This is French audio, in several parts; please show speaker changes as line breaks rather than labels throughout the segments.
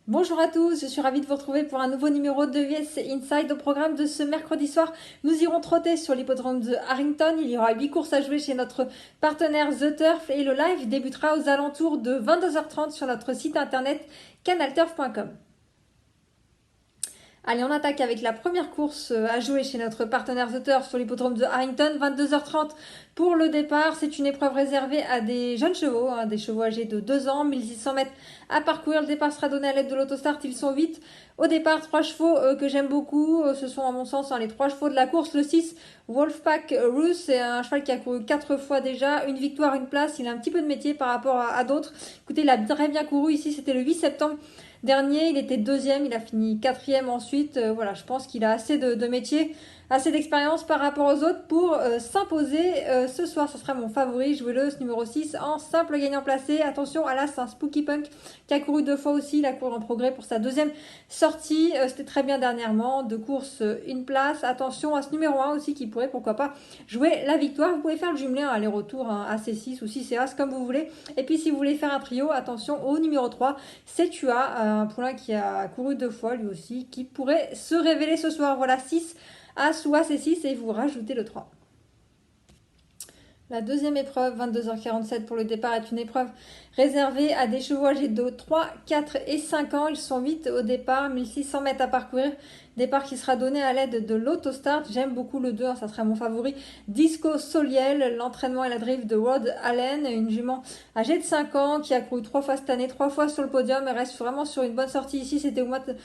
Bonjour à tous, je suis ravie de vous retrouver pour un nouveau numéro de US Inside. Au programme de ce mercredi soir, nous irons trotter sur l'hippodrome de Harrington. Il y aura 8 courses à jouer chez notre partenaire The Turf et le live débutera aux alentours de 22h30 sur notre site internet canalturf.com. Allez, on attaque avec la première course à jouer chez notre partenaire The Turf sur l'hippodrome de Harrington. 22h30 pour le départ. C'est une épreuve réservée à des jeunes chevaux, des chevaux âgés de 2 ans, 1600 mètres à parcourir. Le départ sera donné à l'aide de l'autostart. Ils sont 8. Au départ, 3 chevaux que j'aime beaucoup. Ce sont à mon sens les 3 chevaux de la course. Le 6, Wolfpack Ruth, c'est un cheval qui a couru 4 fois déjà. Une victoire, une place. Il a un petit peu de métier par rapport à d'autres. Écoutez, il a très bien couru ici. C'était le 8 septembre. Dernier, il était deuxième, il a fini quatrième ensuite. Voilà, je pense qu'il a assez de métier, assez d'expérience par rapport aux autres pour s'imposer ce soir. Ce sera mon favori, jouez-le, ce numéro 6 en simple gagnant placé. Attention à l'As, un Spooky Punk qui a couru 2 fois aussi, il a couru en progrès pour sa deuxième sortie. C'était très bien dernièrement, 2 courses, une place. Attention à ce numéro 1 aussi qui pourrait, pourquoi pas, jouer la victoire. Vous pouvez faire le jumelé, aller-retour, AC6 ou 6 et As comme vous voulez. Et puis si vous voulez faire un trio, attention au numéro 3, c'est Tua, un poulain qui a couru 2 fois lui aussi, qui pourrait se révéler ce soir. Voilà, 6 As ou As et 6 et vous rajoutez le 3. La deuxième épreuve, 22h47 pour le départ, est une épreuve réservée à des chevaux âgés de 3, 4 et 5 ans. Ils sont 8 au départ, 1600 mètres à parcourir. Départ qui sera donné à l'aide de l'autostart. J'aime beaucoup le 2, ça sera mon favori. Disco Soliel, l'entraînement et la drive de Rod Allen, une jument âgée de 5 ans qui a couru 3 fois cette année, 3 fois sur le podium. Elle reste vraiment sur une bonne sortie ici. C'était au mois de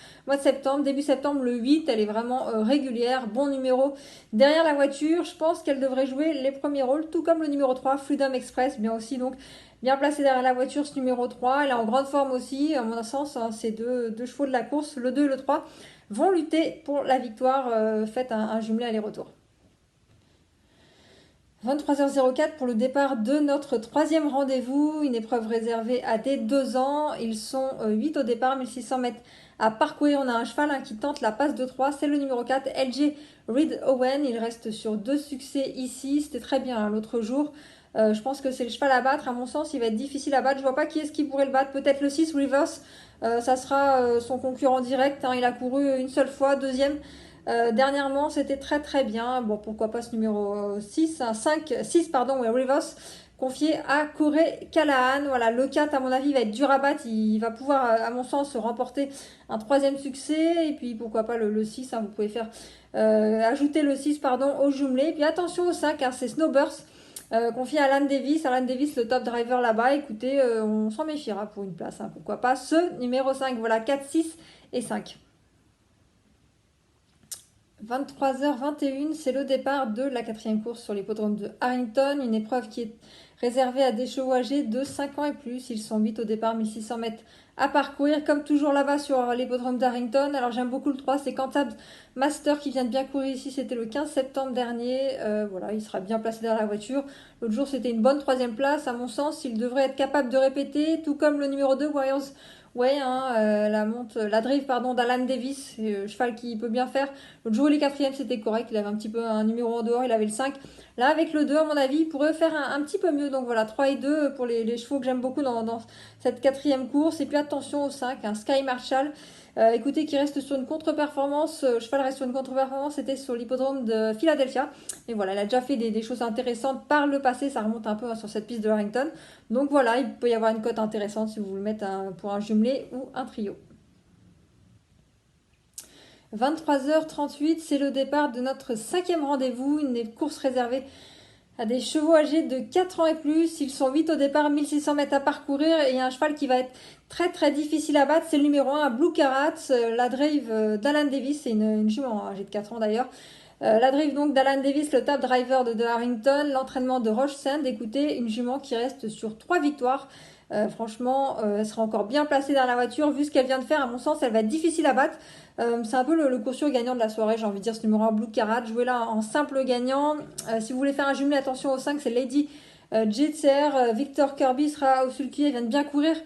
septembre, début septembre, le 8. Elle est vraiment régulière, bon numéro. Derrière la voiture, je pense qu'elle devrait jouer les premiers rôles, tout comme le numéro 3, Freedom Express, bien aussi donc bien placé derrière la voiture ce numéro 3. Elle est en grande forme aussi, à mon sens, ces deux chevaux de la course, le 2 et le 3, vont lutter pour la victoire. Faites un jumelé aller-retour. 23h04 pour le départ de notre troisième rendez-vous, une épreuve réservée à des 2 ans. Ils sont 8 au départ, 1600 mètres à parcourir. On a un cheval qui tente la passe de 3, c'est le numéro 4, LG Reed Owen. Il reste sur 2 succès ici, c'était très bien l'autre jour. Je pense que c'est le cheval à battre, à mon sens il va être difficile à battre. Je vois pas qui est-ce qui pourrait le battre, peut-être le 6 Reverse, ça sera son concurrent direct. Il a couru une seule fois, deuxième. Dernièrement, c'était très très bien. Bon, pourquoi pas ce numéro 6, 5, 6, pardon, Rivers, confié à Corey Callahan. Voilà, le 4, à mon avis, va être dur à battre. Il va pouvoir, à mon sens, remporter un troisième succès. Et puis, pourquoi pas le 6, vous pouvez faire ajouter le 6, pardon, au jumelé. Et puis, attention au 5, c'est Snowburst. Confié à Alan Davis. Alan Davis, le top driver là-bas. Écoutez, on s'en méfiera pour une place. Pourquoi pas ce numéro 5. Voilà, 4, 6 et 5. 23h21, c'est le départ de la quatrième course sur l'hippodrome de Harrington, une épreuve qui est réservée à des chevaux âgés de 5 ans et plus. Ils sont 8 au départ, 1600 mètres à parcourir, comme toujours là-bas sur l'hippodrome d'Harrington. Alors j'aime beaucoup le 3, c'est Cantab Master qui vient de bien courir ici, c'était le 15 septembre dernier. Voilà, il sera bien placé derrière la voiture. L'autre jour, c'était une bonne troisième place. À mon sens, il devrait être capable de répéter, tout comme le numéro 2, Warriors. Ouais, la drive d'Alan Davis, cheval qui peut bien faire. L'autre jour, il est quatrième, c'était correct. Il avait un petit peu un numéro en dehors, il avait le 5. Là, avec le 2, à mon avis, il pourrait faire un petit peu mieux. Donc voilà, 3 et 2 pour les chevaux que j'aime beaucoup dans cette quatrième course. Et puis attention au 5, un Sky Marshall. Écoutez, qui reste sur une contre-performance. Cheval reste sur une contre-performance, c'était sur l'hippodrome de Philadelphia. Et voilà, il a déjà fait des choses intéressantes par le passé. Ça remonte un peu sur cette piste de Harrington. Donc voilà, il peut y avoir une cote intéressante si vous voulez mettre pour un jumelé ou un trio. 23h38, c'est le départ de notre cinquième rendez-vous, une course réservée à des chevaux âgés de 4 ans et plus. Ils sont 8 au départ, 1600 mètres à parcourir et il y a un cheval qui va être très très difficile à battre, c'est le numéro 1, Blue Carats, la drive d'Alan Davis, c'est une jument âgée de 4 ans d'ailleurs. La drive donc d'Alan Davis, le top driver de Harrington, l'entraînement de Roche Sand. Écoutez, une jument qui reste sur 3 victoires. Franchement, elle sera encore bien placée dans la voiture. Vu ce qu'elle vient de faire, à mon sens, elle va être difficile à battre. C'est un peu le cours sûr gagnant de la soirée, j'ai envie de dire, ce numéro 1 Blue Carat. Jouez là en simple gagnant. Si vous voulez faire un jumelé, attention au 5, c'est Lady Jitzer. Victor Kirby sera au sulky, elle vient de bien courir.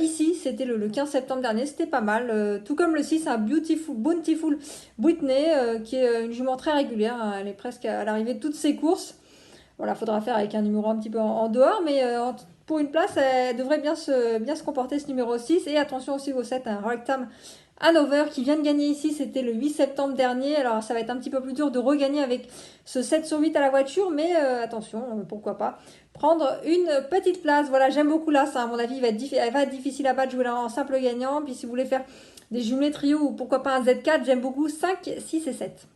Ici, c'était le 15 septembre dernier, c'était pas mal. Tout comme le 6, un Bountiful Whitney, qui est une jument très régulière. Elle est presque à l'arrivée de toutes ses courses. Voilà, faudra faire avec un numéro un petit peu en dehors, mais pour une place, elle devrait bien se comporter, ce numéro 6. Et attention aussi au 7, un Rectam Hanover qui vient de gagner ici, c'était le 8 septembre dernier. Alors ça va être un petit peu plus dur de regagner avec ce 7 sur 8 à la voiture, mais attention, pourquoi pas prendre une petite place. Voilà, j'aime beaucoup là, ça à mon avis, elle va être difficile à battre, jouer là en simple gagnant. Puis si vous voulez faire des jumelés trio ou pourquoi pas un Z4, j'aime beaucoup 5, 6 et 7.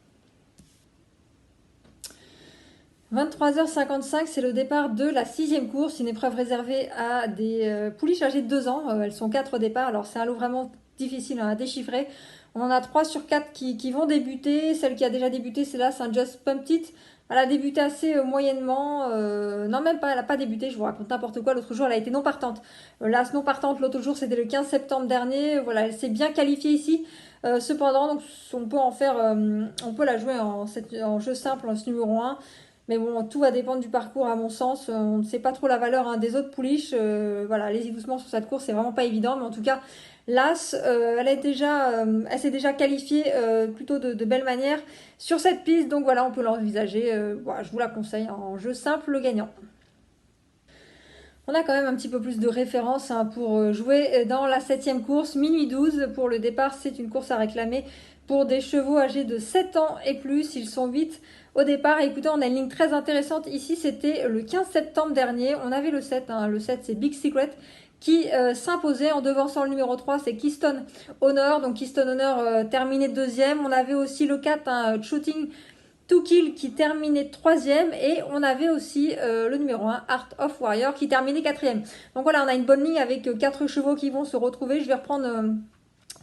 23h55, c'est le départ de la 6e course, une épreuve réservée à des pouliches âgées de 2 ans. Elles sont 4 au départ, alors c'est un lot vraiment difficile à déchiffrer. On en a 3 sur 4 qui vont débuter. Celle qui a déjà débuté, c'est là, c'est un Just Pumped It. Elle a débuté assez moyennement. Non, même pas, elle n'a pas débuté, je vous raconte n'importe quoi. L'autre jour, elle a été non partante. L'As non partante, l'autre jour, c'était le 15 septembre dernier. Voilà, elle s'est bien qualifiée ici. Cependant, donc, on peut en faire, on peut la jouer en jeu simple, en ce numéro 1. Mais bon, tout va dépendre du parcours à mon sens. On ne sait pas trop la valeur des autres pouliches. Voilà, allez-y doucement sur cette course, c'est vraiment pas évident. Mais en tout cas, l'As, elle s'est déjà qualifiée plutôt de belle manière sur cette piste. Donc voilà, on peut l'envisager. Voilà, je vous la conseille en jeu simple, le gagnant. On a quand même un petit peu plus de références pour jouer dans la 7e course, minuit 12 pour le départ. C'est une course à réclamer pour des chevaux âgés de 7 ans et plus. Ils sont 8 au départ. Et écoutez, on a une ligne très intéressante ici. C'était le 15 septembre dernier. On avait le 7. Le 7, c'est Big Secret qui s'imposait en devançant le numéro 3. C'est Keystone Honor. Donc Keystone Honor terminé 2e. On avait aussi le 4, Shooting To Kill qui terminait 3e et on avait aussi le numéro 1, Art of Warrior, qui terminait 4e. Donc voilà, on a une bonne ligne avec 4 chevaux qui vont se retrouver. Je vais reprendre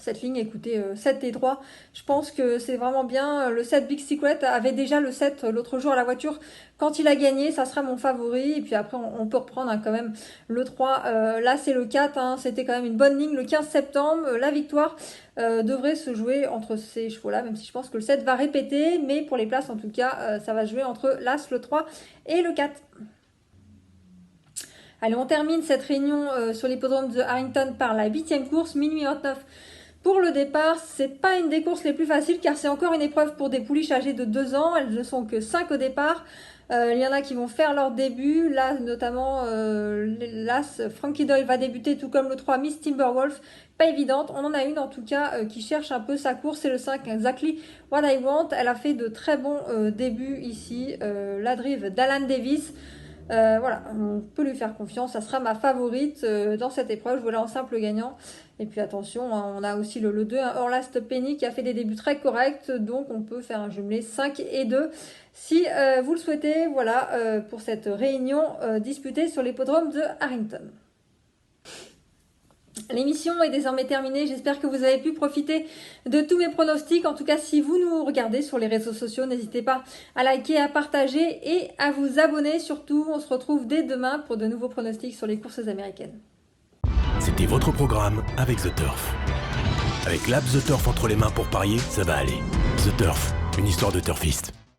cette ligne, écoutez, 7 et 3. Je pense que c'est vraiment bien. Le 7 Big Secret avait déjà le 7 l'autre jour à la voiture. Quand il a gagné, ça sera mon favori. Et puis après, on peut reprendre quand même le 3. Là, c'est le 4. C'était quand même une bonne ligne. Le 15 septembre, la victoire devrait se jouer entre ces chevaux-là, même si je pense que le 7 va répéter. Mais pour les places, en tout cas, ça va se jouer entre l'As, le 3 et le 4. Allez, on termine cette réunion sur l'hippodrome de Harrington par la 8e course, minuit 29. Pour le départ, c'est pas une des courses les plus faciles car c'est encore une épreuve pour des pouliches âgées de 2 ans. Elles ne sont que 5 au départ. Il y en a qui vont faire leur début. Là, notamment, l'As Frankie Doyle va débuter, tout comme le 3 Miss Timberwolf. Pas évidente. On en a une en tout cas qui cherche un peu sa course. C'est le 5 Exactly What I Want. Elle a fait de très bons débuts ici. La drive d'Alan Davis. Voilà, on peut lui faire confiance. Ça sera ma favorite dans cette épreuve. Je voulais en simple gagnant. Et puis attention, on a aussi le 2, Orlast Penny qui a fait des débuts très corrects. Donc on peut faire un jumelé 5 et 2 si vous le souhaitez. Voilà pour cette réunion disputée sur l'hippodrome de Harrington. L'émission est désormais terminée. J'espère que vous avez pu profiter de tous mes pronostics. En tout cas, si vous nous regardez sur les réseaux sociaux, n'hésitez pas à liker, à partager et à vous abonner. Surtout, on se retrouve dès demain pour de nouveaux pronostics sur les courses américaines.
C'était votre programme avec The Turf. Avec l'app The Turf entre les mains pour parier, ça va aller. The Turf, une histoire de turfiste.